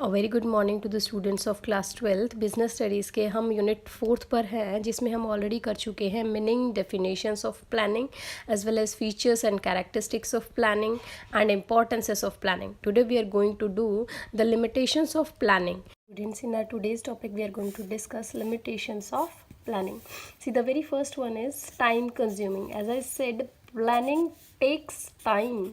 A very good morning to the students of class 12th business studies के हम unit 4th पर हैं, जिसमें हम ऑलरेडी कर चुके हैं meaning, definitions of planning as well as features and characteristics of planning and importances of planning. Today we are going to do the limitations of planning. Students, in our today's topic we are going to discuss limitations of planning. See, the very first one is time consuming. As I said, planning takes time.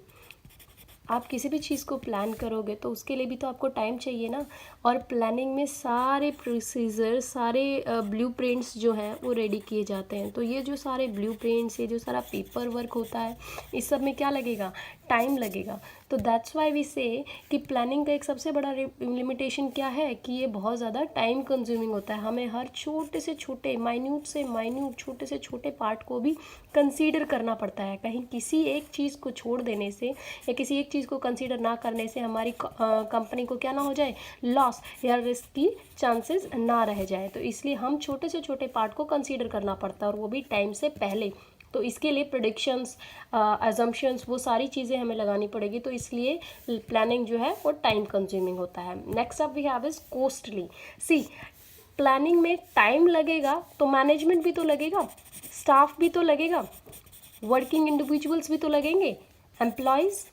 आप किसी भी चीज़ को plan करोगे तो उसके लिए भी तो आपको टाइम चाहिए ना. और प्लानिंग में सारे प्रोसीजर, सारे ब्लूप्रिंट्स जो हैं वो रेडी किए जाते हैं. तो ये जो सारे ब्लूप्रिंट्स, ये जो सारा पेपर वर्क होता है, इस सब में क्या लगेगा? टाइम लगेगा. तो दैट्स वाई वी से कि प्लानिंग का एक सबसे बड़ा लिमिटेशन क्या है कि ये बहुत ज़्यादा टाइम कंज्यूमिंग होता है. हमें हर छोटे से छोटे, माइन्यूट से माइन्यूट, छोटे से छोटे पार्ट को भी कंसीडर करना पड़ता है. कहीं किसी एक चीज़ को छोड़ देने से या किसी एक चीज़ को कंसीडर ना करने से हमारी कंपनी को क्या ना हो जाए, लॉस या रिस्क की चांसेस ना रह जाए. तो इसलिए हम छोटे से छोटे पार्ट को कंसीडर करना पड़ता है, और वो भी टाइम से पहले. तो इसके लिए प्रेडिक्शंस, अजम्पशंस, वो सारी चीज़ें हमें लगानी पड़ेगी. तो इसलिए प्लानिंग जो है वो टाइम कंज्यूमिंग होता है. Next up we have is costly. See, planning में टाइम लगेगा तो मैनेजमेंट भी तो लगेगा, स्टाफ भी तो लगेगा, वर्किंग इंडिविजुअल्स भी तो लगेंगे, एम्प्लॉयज़.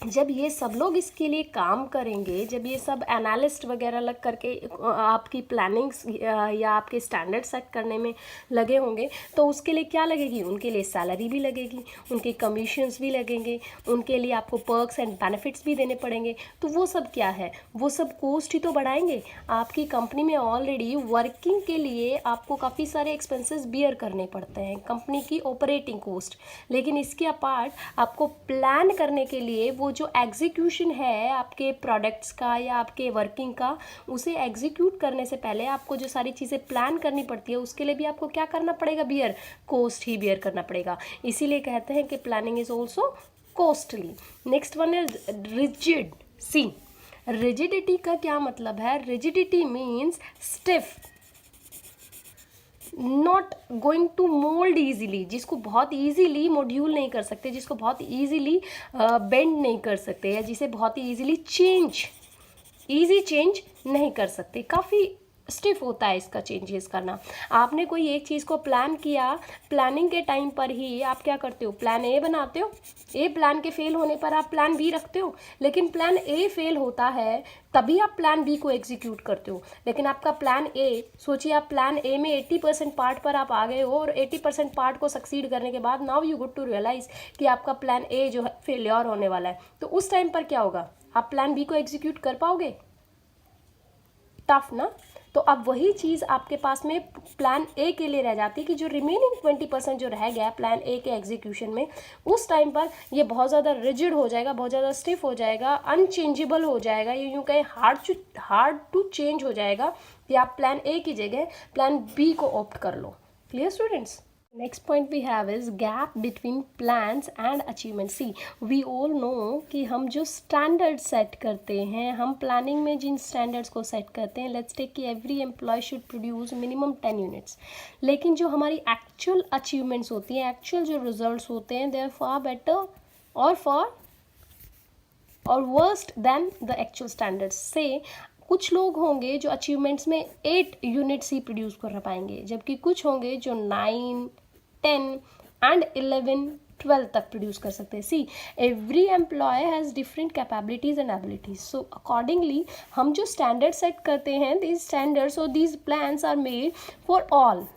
जब ये सब लोग इसके लिए काम करेंगे, जब ये सब एनालिस्ट वगैरह लग करके आपकी प्लानिंग्स या आपके स्टैंडर्ड सेट करने में लगे होंगे, तो उसके लिए क्या लगेगी? उनके लिए सैलरी भी लगेगी, उनके कमीशंस भी लगेंगे, उनके लिए आपको पर्क्स एंड बेनिफिट्स भी देने पड़ेंगे. तो वो सब क्या है? वो सब कॉस्ट ही तो बढ़ाएंगे. आपकी कंपनी में ऑलरेडी वर्किंग के लिए आपको काफ़ी सारे एक्सपेंसेस बियर करने पड़ते हैं, कंपनी की ऑपरेटिंग कॉस्ट. लेकिन इसके अपार्ट आपको प्लान करने के लिए वो जो एग्जीक्यूशन है आपके प्रोडक्ट्स का या आपके वर्किंग का, उसे एग्जीक्यूट करने से पहले आपको जो सारी चीज़ें प्लान करनी पड़ती है, उसके लिए भी आपको क्या करना पड़ेगा? बियर, कॉस्ट ही बियर करना पड़ेगा. इसीलिए कहते हैं कि planning is also costly. Next one is rigid. See, rigidity का क्या मतलब है? Rigidity means stiff, not going to mould easily. जिसको बहुत ईजीली मॉड्यूल नहीं कर सकते, जिसको बहुत ईजीली बेंड नहीं कर सकते, या जिसे बहुत ही ईजीली ईजी चेंज नहीं कर सकते. काफ़ी स्टिफ होता है इसका चेंजेस करना. आपने कोई एक चीज़ को प्लान किया, प्लानिंग के टाइम पर ही आप क्या करते हो? प्लान ए बनाते हो. ए प्लान के फेल होने पर आप प्लान बी रखते हो. लेकिन प्लान ए फेल होता है तभी आप प्लान बी को एग्जीक्यूट करते हो. लेकिन आपका प्लान ए, सोचिए आप प्लान ए में 80% पार्ट पर आप आ गए हो, और 80% पार्ट को सक्सीड करने के बाद now you good to realise कि आपका प्लान ए जो है फेलियर होने वाला है. तो उस टाइम पर क्या होगा? आप प्लान बी को एग्जीक्यूट कर पाओगे? टफ ना. तो अब वही चीज़ आपके पास में प्लान ए के लिए रह जाती है कि जो रिमेनिंग 20% जो रह गया प्लान ए के एग्जीक्यूशन में, उस टाइम पर ये बहुत ज़्यादा रिजिड हो जाएगा, बहुत ज़्यादा स्टिफ हो जाएगा, अनचेंजेबल हो जाएगा, ये यूँ कहें हार्ड टू चेंज हो जाएगा. कि आप प्लान ए की जगह प्लान बी को ऑप्ट कर लो. Clear students? Next point we have is gap between plans and achievement. See, we all know कि हम जो स्टैंडर्ड सेट करते हैं, हम प्लानिंग में जिन स्टैंडर्ड्स को सेट करते हैं, लेट्स टेक कि every employee should produce minimum 10 units. लेकिन जो हमारी एक्चुअल अचीवमेंट्स होती हैं, एक्चुअल जो रिजल्ट्स होते हैं, दे आर फार बेटर और worst then the actual standards. से कुछ लोग होंगे जो अचीवमेंट्स में 8 यूनिट्स ही प्रोड्यूस कर पाएंगे, जबकि कुछ होंगे जो 9, 10 एंड 11, 12 तक प्रोड्यूस कर सकते हैं. See, every employee has different capabilities and abilities. So accordingly हम जो स्टैंडर्ड सेट करते हैं, दीज स्टैंडर्ड्स और these plans are made for all.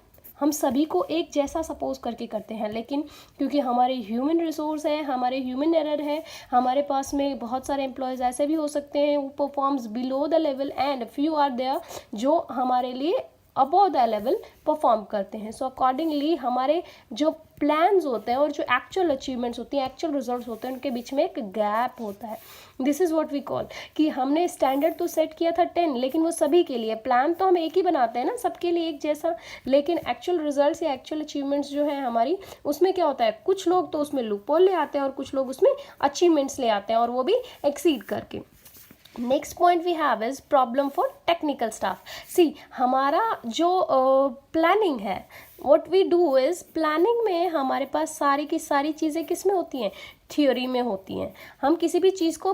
हम सभी को एक जैसा सपोज करके करते हैं, लेकिन क्योंकि हमारे ह्यूमन रिसोर्स है, हमारे ह्यूमन एरर है, हमारे पास में बहुत सारे एम्प्लॉयज़ ऐसे भी हो सकते हैं वो performs below the level, and few are there जो हमारे लिए अबव द लेवल परफॉर्म करते हैं. सो अकॉर्डिंगली हमारे जो प्लान्स होते हैं और जो एक्चुअल अचीवमेंट्स होती हैं, एक्चुअल रिजल्ट्स होते हैं, उनके बीच में एक गैप होता है. This is what we call कि हमने स्टैंडर्ड तो सेट किया था 10, लेकिन वो सभी के लिए. प्लान तो हम एक ही बनाते हैं ना, सबके लिए एक जैसा, लेकिन एक्चुअल रिजल्ट्स या एक्चुअल अचीवमेंट्स जो है हमारी, उसमें क्या होता है? कुछ लोग तो उसमें लूपहोल ले आते हैं और कुछ लोग उसमें अचीवमेंट्स ले आते हैं, और वो भी एक्सीड करके. Next point we have is problem for technical staff. See, हमारा जो प्लानिंग है, what we do is, planning में हमारे पास सारी की सारी चीज़ें किस में होती हैं? थ्योरी में होती हैं. हम किसी भी चीज़ को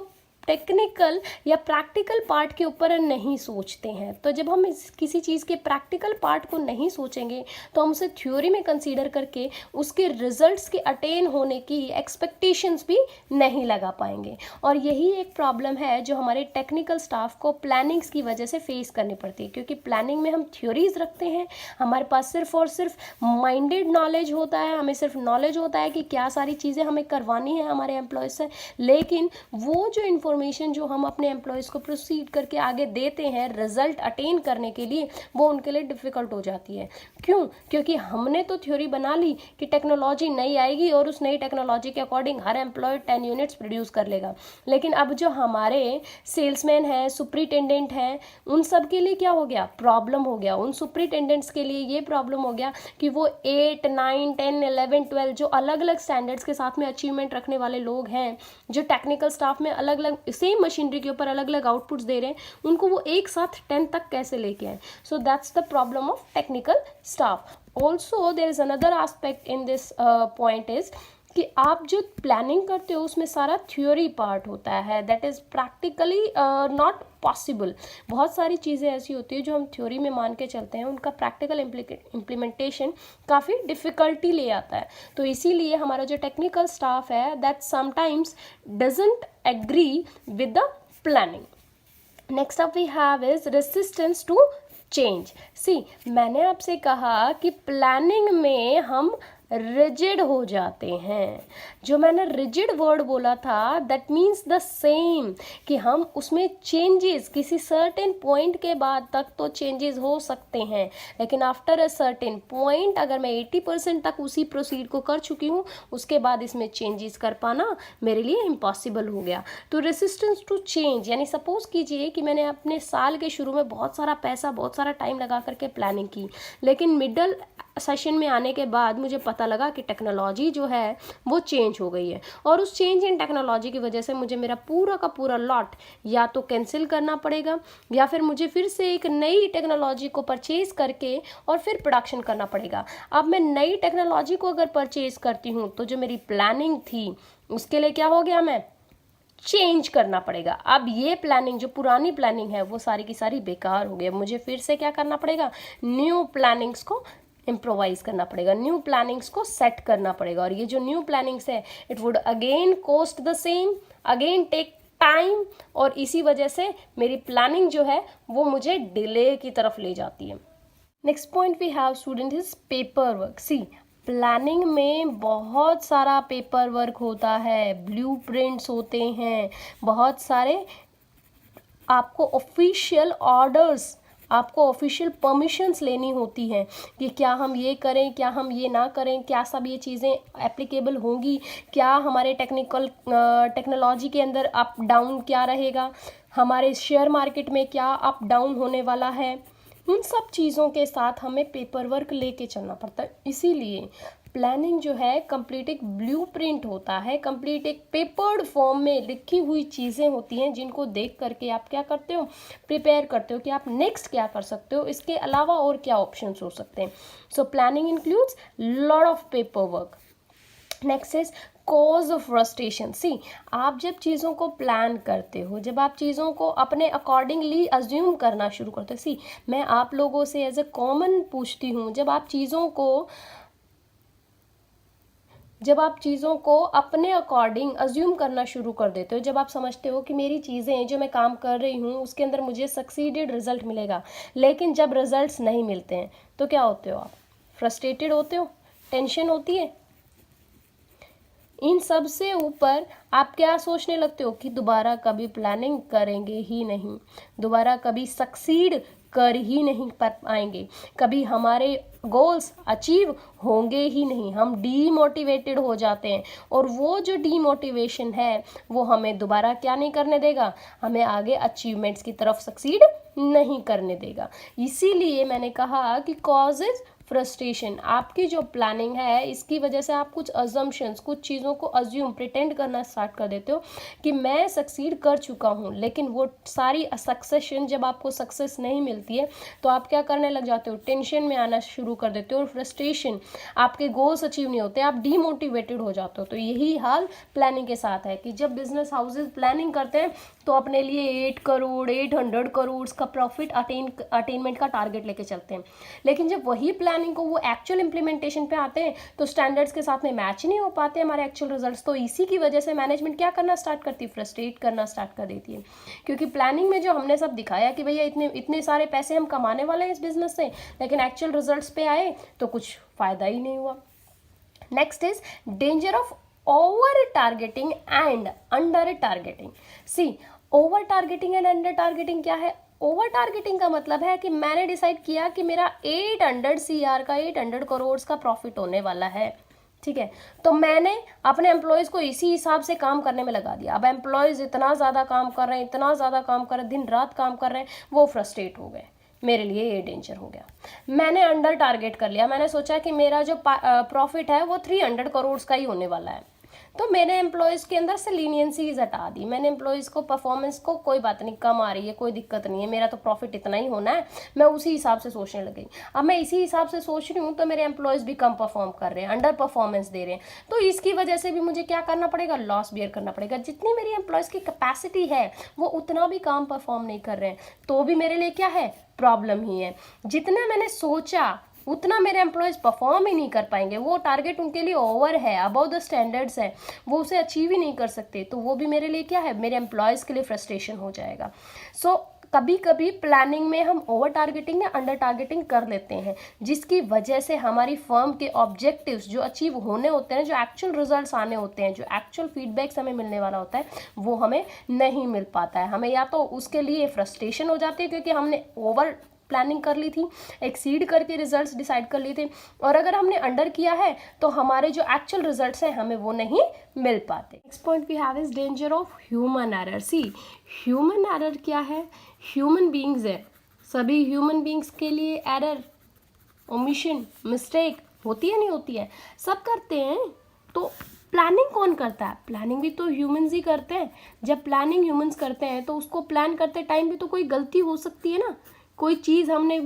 टेक्निकल या प्रैक्टिकल पार्ट के ऊपर नहीं सोचते हैं। तो जब हम किसी चीज़ के प्रैक्टिकल पार्ट को नहीं सोचेंगे तो हम उसे थ्योरी में कंसीडर करके उसके रिजल्ट्स के अटेन होने की एक्सपेक्टेशंस भी नहीं लगा पाएंगे। और यही एक प्रॉब्लम है जो हमारे टेक्निकल स्टाफ को प्लानिंग्स की वजह से फेस करनी पड़ती है, क्योंकि प्लानिंग में हम थ्योरीज रखते हैं, हमारे पास सिर्फ और सिर्फ माइंडेड नॉलेज होता है, हमें सिर्फ नॉलेज होता है कि क्या सारी चीज़ें हमें करवानी है हमारे एम्प्लॉयज़ से, लेकिन वो जो इन्फॉर्मेशन जो हम अपने एम्प्लॉयज़ को प्रोसीड करके आगे देते हैं रिजल्ट अटेन करने के लिए, वो उनके लिए डिफ़िकल्ट हो जाती है। क्यों? क्योंकि हमने तो थ्योरी बना ली कि टेक्नोलॉजी नई आएगी और उस नई टेक्नोलॉजी के अकॉर्डिंग हर एम्प्लॉय 10 यूनिट्स प्रोड्यूस कर लेगा, लेकिन अब जो हमारे सेल्समैन हैं, सुपरिटेंडेंट हैं, उन सब के लिए क्या हो गया? प्रॉब्लम हो गया। उन सुपरिटेंडेंट्स के लिए ये प्रॉब्लम हो गया कि वो 8, 9, 10, 11, 12 जो अलग अलग स्टैंडर्ड्स के साथ में अचीवमेंट रखने वाले लोग हैं, जो टेक्निकल स्टाफ में अलग अलग सेम मशीनरी के ऊपर अलग अलग आउटपुट्स दे रहे हैं, उनको वो एक साथ 10 तक कैसे लेके आए? So that's the problem of technical staff. Also there is another aspect in this point is कि आप जो प्लानिंग करते हो उसमें सारा थ्योरी पार्ट होता है, that is practically not possible. बहुत सारी चीज़ें ऐसी होती है जो हम थ्योरी में मान के चलते हैं, उनका प्रैक्टिकल इम्प्लीमेंटेशन काफ़ी डिफ़िकल्टी ले आता है। तो इसीलिए हमारा जो टेक्निकल स्टाफ है that sometimes doesn't agree with the planning. Next up we have is resistance to change. See, मैंने आपसे कहा कि प्लानिंग में हम रिजिड हो जाते हैं। जो मैंने रिजिड वर्ड बोला था दैट मीन्स द सेम, कि हम उसमें चेंजेस किसी सर्टेन पॉइंट के बाद तक तो चेंजेस हो सकते हैं, लेकिन आफ्टर अ सर्टेन पॉइंट अगर मैं 80% तक उसी प्रोसीड को कर चुकी हूँ, उसके बाद इसमें चेंजेस कर पाना मेरे लिए इम्पॉसिबल हो गया। तो रेसिस्टेंस टू चेंज यानी सपोज कीजिए कि मैंने अपने साल के शुरू में बहुत सारा पैसा, बहुत सारा टाइम लगा करके प्लानिंग की, लेकिन मिडल सेशन में आने के बाद मुझे पता लगा कि टेक्नोलॉजी जो है वो चेंज हो गई है, और उस चेंज इन टेक्नोलॉजी की वजह से मुझे मेरा पूरा का पूरा लॉट या तो कैंसिल करना पड़ेगा या फिर मुझे फिर से एक नई टेक्नोलॉजी को परचेज करके और फिर प्रोडक्शन करना पड़ेगा। अब मैं नई टेक्नोलॉजी को अगर परचेज करती हूँ तो जो मेरी प्लानिंग थी उसके लिए क्या हो गया, मैं चेंज करना पड़ेगा। अब ये प्लानिंग जो पुरानी प्लानिंग है वो सारी की सारी बेकार हो गई। मुझे फिर से क्या करना पड़ेगा, न्यू प्लानिंग्स को इम्प्रोवाइज करना पड़ेगा, न्यू प्लानिंग्स को सेट करना पड़ेगा। और ये जो न्यू प्लानिंग्स है it would again cost the same, again take time, और इसी वजह से मेरी प्लानिंग जो है वो मुझे डिले की तरफ ले जाती है। Next point we have student is paper work. See, planning में बहुत सारा पेपर वर्क होता है, ब्लूप्रिंट्स होते हैं, बहुत सारे आपको ऑफिशियल ऑर्डर्स, आपको ऑफिशियल परमिशंस लेनी होती हैं कि क्या हम ये करें, क्या हम ये ना करें, क्या सब ये चीज़ें एप्लीकेबल होंगी, क्या हमारे टेक्नोलॉजी के अंदर अप डाउन क्या रहेगा, हमारे शेयर मार्केट में क्या अप डाउन होने वाला है। उन सब चीज़ों के साथ हमें पेपर वर्क लेके चलना पड़ता है। इसीलिए प्लानिंग जो है कंप्लीट एक ब्लूप्रिंट होता है, कंप्लीट एक पेपर्ड फॉर्म में लिखी हुई चीज़ें होती हैं जिनको देख करके आप क्या करते हो, प्रिपेयर करते हो कि आप नेक्स्ट क्या कर सकते हो, इसके अलावा और क्या ऑप्शंस हो सकते हैं। So planning includes lot of paper work. Next is cause of frustration. See, आप जब चीज़ों को प्लान करते हो, जब आप चीज़ों को अपने अकॉर्डिंगली अज्यूम करना शुरू करते हो, सी मैं आप लोगों से एज ए कॉमन पूछती हूँ, जब आप चीज़ों को अपने अकॉर्डिंग अज्यूम करना शुरू कर देते हो, जब आप समझते हो कि मेरी चीज़ें जो मैं काम कर रही हूँ उसके अंदर मुझे सक्सीडेड रिजल्ट मिलेगा, लेकिन जब रिजल्ट्स नहीं मिलते हैं तो क्या होते हो आप, फ्रस्ट्रेटेड होते हो, टेंशन होती है। इन सब से ऊपर आप क्या सोचने लगते हो कि दोबारा कभी प्लानिंग करेंगे ही नहीं, दोबारा कभी सक्सीड कर ही नहीं पाएंगे, कभी हमारे गोल्स अचीव होंगे ही नहीं, हम डीमोटिवेटेड हो जाते हैं। और वो जो डीमोटिवेशन है वो हमें दोबारा क्या नहीं करने देगा, हमें आगे अचीवमेंट्स की तरफ सक्सीड नहीं करने देगा। इसीलिए मैंने कहा कि कॉजेज फ्रस्ट्रेशन। आपकी जो प्लानिंग है इसकी वजह से आप कुछ अजम्पशंस, कुछ चीज़ों को अज्यूम, प्रिटेंड करना स्टार्ट कर देते हो कि मैं सक्सीड कर चुका हूँ, लेकिन वो सारी सक्सेशन जब आपको सक्सेस नहीं मिलती है तो आप क्या करने लग जाते हो, टेंशन में आना शुरू कर देते हो और फ्रस्ट्रेशन, आपके गोल्स अचीव नहीं होते, आप डीमोटिवेटेड हो जाते हो। तो यही हाल प्लानिंग के साथ है कि जब बिजनेस हाउसेज प्लानिंग करते हैं तो अपने लिए 8 करोड़ 800 करोड़ का प्रॉफिट अटेनमेंट का टारगेट लेके चलते हैं, लेकिन जब वही प्लानिंग को वो एक्चुअल इंप्लीमेंटेशन पे आते हैं तो स्टैंडर्ड्स के साथ में मैच नहीं हो पाते हमारे एक्चुअल रिजल्ट्स। तो इसी की वजह से मैनेजमेंट क्या करना स्टार्ट करती है, फ्रस्ट्रेट करना स्टार्ट कर देती है, क्योंकि प्लानिंग में जो हमने सब दिखाया कि भैया इतने इतने सारे पैसे हम कमाने वाले हैं इस बिजनेस से, लेकिन एक्चुअल रिजल्ट्स पे आए तो कुछ फायदा ही नहीं हुआ। Next is danger of over targeting and under targeting. See, over targeting and under targeting क्या है? ओवर टारगेटिंग का मतलब है कि मैंने डिसाइड किया कि मेरा 800 CR का 800 करोड़ का प्रॉफिट होने वाला है, ठीक है, तो मैंने अपने एम्प्लॉयज़ को इसी हिसाब से काम करने में लगा दिया। अब एम्प्लॉयज़ इतना ज़्यादा काम कर रहे हैं, इतना ज़्यादा काम कर रहे हैं, दिन रात काम कर रहे हैं, वो फ्रस्ट्रेट हो गए, मेरे लिए ये डेंजर हो गया। मैंने अंडर टारगेट कर लिया, मैंने सोचा कि मेरा जो प्रॉफिट है वो 300 करोड़ का ही होने वाला है, तो मैंने एम्प्लॉयज़ के अंदर से लीनियंसीज हटा दी। मैंने एम्प्लॉयज़ को परफॉर्मेंस को कोई बात नहीं, कम आ रही है कोई दिक्कत नहीं है, मेरा तो प्रॉफिट इतना ही होना है, मैं उसी हिसाब से सोचने लग गई। अब मैं इसी हिसाब से सोच रही हूँ तो मेरे एम्प्लॉयज़ भी कम परफॉर्म कर रहे हैं, अंडर परफॉर्मेंस दे रहे हैं, तो इसकी वजह से भी मुझे क्या करना पड़ेगा, लॉस बियर करना पड़ेगा। जितनी मेरी एम्प्लॉयज़ की कैपेसिटी है वो उतना भी काम परफॉर्म नहीं कर रहे हैं, तो भी मेरे लिए क्या है, प्रॉब्लम ही है। जितना मैंने सोचा उतना मेरे एम्प्लॉयज़ परफॉर्म ही नहीं कर पाएंगे, वो टारगेट उनके लिए ओवर है, अबव द स्टैंडर्ड्स है, वो उसे अचीव ही नहीं कर सकते, तो वो भी मेरे लिए क्या है, मेरे एम्प्लॉयज़ के लिए फ्रस्ट्रेशन हो जाएगा। सो कभी कभी प्लानिंग में हम ओवर टारगेटिंग या अंडर टारगेटिंग कर लेते हैं, जिसकी वजह से हमारी फर्म के ऑब्जेक्टिव्स जो अचीव होने होते हैं, जो एक्चुअल रिजल्ट्स आने होते हैं, जो एक्चुअल फीडबैक्स हमें मिलने वाला होता है, वो हमें नहीं मिल पाता है। हमें या तो उसके लिए फ्रस्ट्रेशन हो जाती है क्योंकि हमने ओवर प्लानिंग कर ली थी, एक्सीड करके रिजल्ट्स डिसाइड कर लिए थे, और अगर हमने अंडर किया है तो हमारे जो एक्चुअल रिजल्ट्स हैं हमें वो नहीं मिल पाते। Next point we have is danger of human error. See, human error क्या है? ह्यूमन बींग्स है, सभी ह्यूमन बींग्स के लिए एरर, ओमिशन, मिस्टेक होती है नहीं होती है, सब करते हैं। तो प्लानिंग कौन करता है? प्लानिंग भी तो ह्यूमंस ही करते हैं। जब प्लानिंग ह्यूमंस करते हैं तो उसको प्लान करते टाइम भी तो कोई गलती हो सकती है ना, कोई चीज़ हमने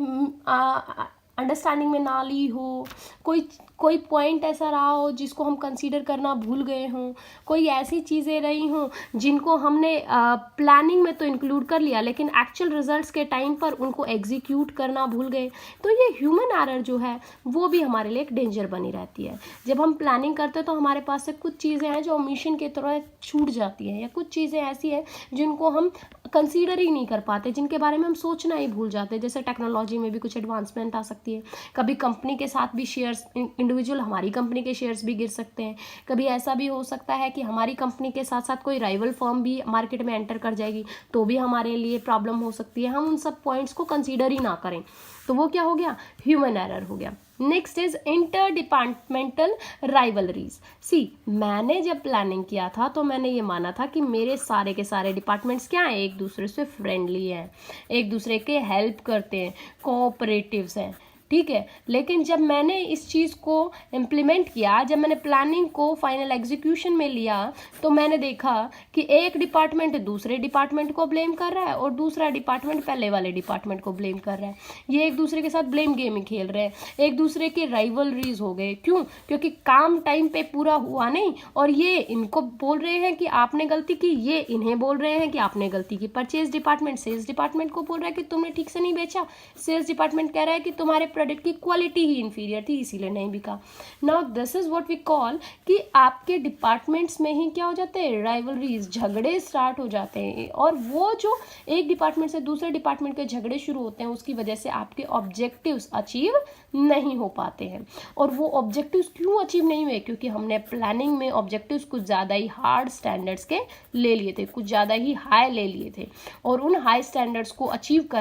अंडरस्टैंडिंग में ना ली हो, कोई पॉइंट ऐसा रहा हो जिसको हम कंसीडर करना भूल गए हों, कोई ऐसी चीज़ें रही हों जिनको हमने प्लानिंग में तो इंक्लूड कर लिया लेकिन एक्चुअल रिजल्ट्स के टाइम पर उनको एग्जीक्यूट करना भूल गए, तो ये ह्यूमन एरर जो है वो भी हमारे लिए एक डेंजर बनी रहती है। जब हम प्लानिंग करते हैं तो हमारे पास से कुछ चीज़ें हैं जो ओमिशन की तरह छूट जाती हैं, या कुछ चीज़ें ऐसी हैं जिनको हम कंसीडर ही नहीं कर पाते, जिनके बारे में हम सोचना ही भूल जाते हैं। जैसे टेक्नोलॉजी में भी कुछ एडवांसमेंट आ सकती है, कभी कंपनी के साथ भी शेयर्स, इंडिविजुअल हमारी कंपनी के शेयर्स भी गिर सकते हैं, कभी ऐसा भी हो सकता है कि हमारी कंपनी के साथ साथ कोई राइवल फर्म भी मार्केट में एंटर कर जाएगी, तो भी हमारे लिए प्रॉब्लम हो सकती है, हम उन सब पॉइंट्स को कंसीडर ही ना करें, तो वो क्या हो गया, ह्यूमन एरर हो गया। Next is inter departmental rivalries. See, मैंने जब प्लानिंग किया था तो मैंने ये माना था कि मेरे सारे के सारे डिपार्टमेंट्स क्या हैं, एक दूसरे से फ्रेंडली हैं, एक दूसरे के हेल्प करते हैं, कोऑपरेटिव्स हैं, ठीक है। लेकिन जब मैंने इस चीज़ को इम्प्लीमेंट किया, जब मैंने प्लानिंग को फाइनल एग्जीक्यूशन में लिया, तो मैंने देखा कि एक डिपार्टमेंट दूसरे डिपार्टमेंट को ब्लेम कर रहा है और दूसरा डिपार्टमेंट पहले वाले डिपार्टमेंट को ब्लेम कर रहा है। ये एक दूसरे के साथ ब्लेम गेम ही खेल रहे हैं, एक दूसरे के राइवलरीज हो गए। क्यों? क्योंकि काम टाइम पे पूरा हुआ नहीं, और ये इनको बोल रहे हैं कि आपने गलती की, ये इन्हें बोल रहे हैं कि आपने गलती की। परचेज डिपार्टमेंट सेल्स डिपार्टमेंट को बोल रहा है कि तुमने ठीक से नहीं बेचा, सेल्स डिपार्टमेंट कह रहा है कि तुम्हारे प्रोडक्ट की क्वालिटी ही इंफीरियर थी इसीलिए नहीं बिका। Now this is what we call कि आपके डिपार्टमेंट्स में ही क्या हो जाते हैं, राइवलरीज, झगड़े स्टार्ट हो जाते हैं, और वो जो एक डिपार्टमेंट से दूसरे डिपार्टमेंट के झगड़े शुरू होते हैं उसकी वजह से आपके ऑब्जेक्टिव्स अचीव नहीं हो पाते हैं। और वो ऑब्जेक्टिव्स क्यों अचीव नहीं हुए? क्योंकि हमने प्लानिंग में ऑब्जेक्टिव्स कुछ ज़्यादा ही हार्ड स्टैंडर्ड्स के ले लिए थे, कुछ ज़्यादा ही हाई ले लिए थे, और उन हाई स्टैंडर्ड्स को अचीव कर